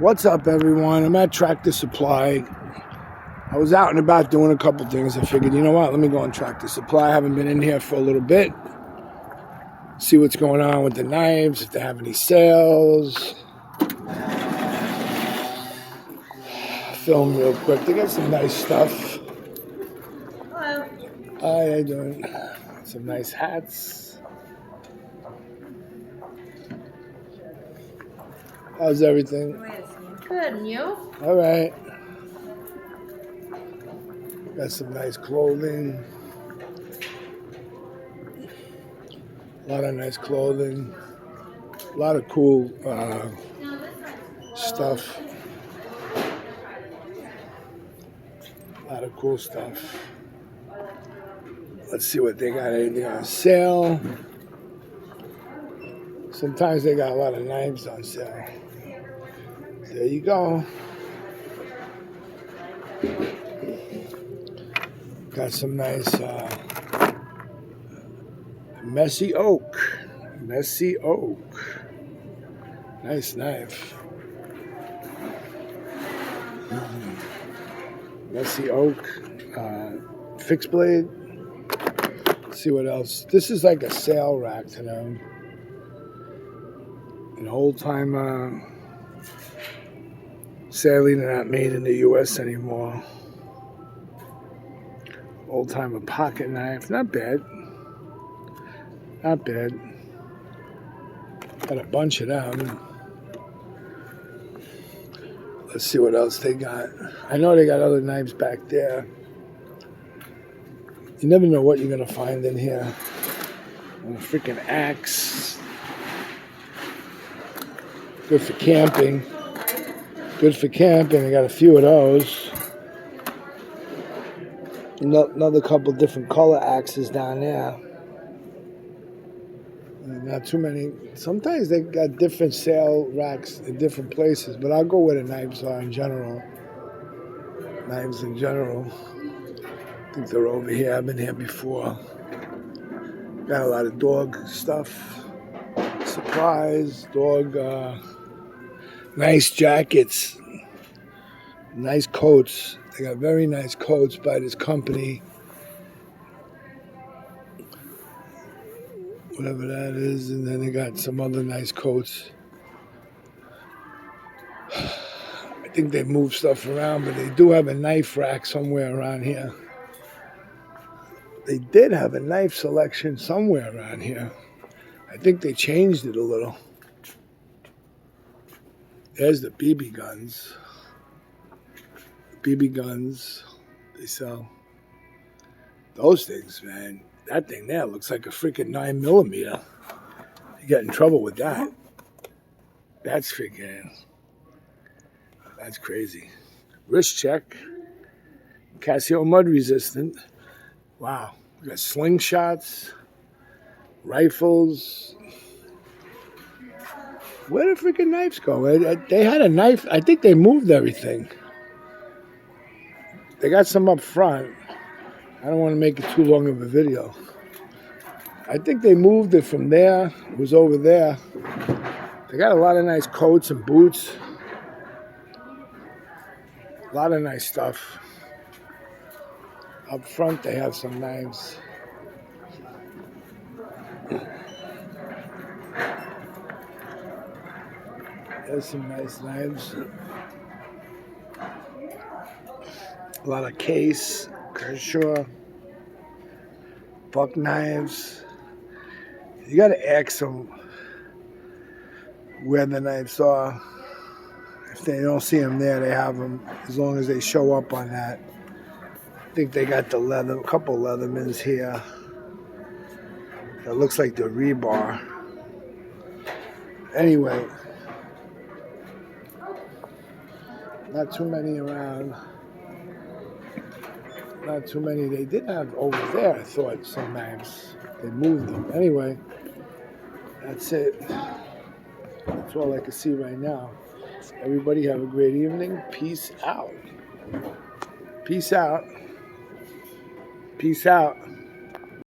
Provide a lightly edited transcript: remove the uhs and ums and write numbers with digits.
What's up, everyone? I'm at Tractor Supply. I was out and about doing a couple things. I figured, you know what? Let me go on Tractor Supply. I haven't been in here for a little bit. See what's going on with the knives, if they have any sales. Film real quick. They got some nice stuff. Hello. Hi, how you doing? Some nice hats. How's everything? Good, and you? All right. Got some nice clothing. A lot of nice clothing. A lot of cool stuff. A lot of cool stuff. Let's see what they got. Anything on sale? Sometimes they got a lot of knives on sale. There you go. Got some nice messy oak. Messy oak. Nice knife. Messy oak. Fixed blade. Let's see what else. This is like a sale rack to them. An old time, sadly they're not made in the US anymore. Old timer pocket knife. Not bad. Not bad. Got a bunch of them. Let's see what else they got. I know they got other knives back there. You never know what you're going to find in here. A freaking axe. Good for camping. Good for camping. I got a few of those. Another couple different color axes down there. Not too many. Sometimes they got different sale racks in different places, but I'll go where the knives are in general. Knives in general. I think they're over here. I've been here before. Got a lot of dog stuff. Supplies, dog, nice jackets, nice coats. They got very nice coats by this company. Whatever that is, and then they got some other nice coats. I think they move stuff around, but they do have a knife rack somewhere around here. They did have a knife selection somewhere around here. I think they changed it a little. There's the BB guns. BB guns they sell. Those things, man. That thing there looks like a freaking 9mm. You get in trouble with that. That's freaking... That's crazy. Wrist check. Casio mud resistant. Wow. We got slingshots. Rifles. Where the freaking knives go? They had a knife. I think they moved everything. They got some up front. I don't want to make it too long of a video. I think they moved it from there. It was over there. They got a lot of nice coats and boots. A lot of nice stuff. Up front, they have some knives. There's some nice knives. A lot of Case, Kershaw, buck knives. You gotta ask them where the knives are. If they don't see them there, they have them. As long as they show up on that. I think they got the leather, a couple Leathermans here. It looks like the rebar. Anyway, not too many around. Not too many. They did have over there, I thought, some knives. They moved them. Anyway, that's it. That's all I can see right now. Everybody have a great evening. Peace out. Peace out. Peace out.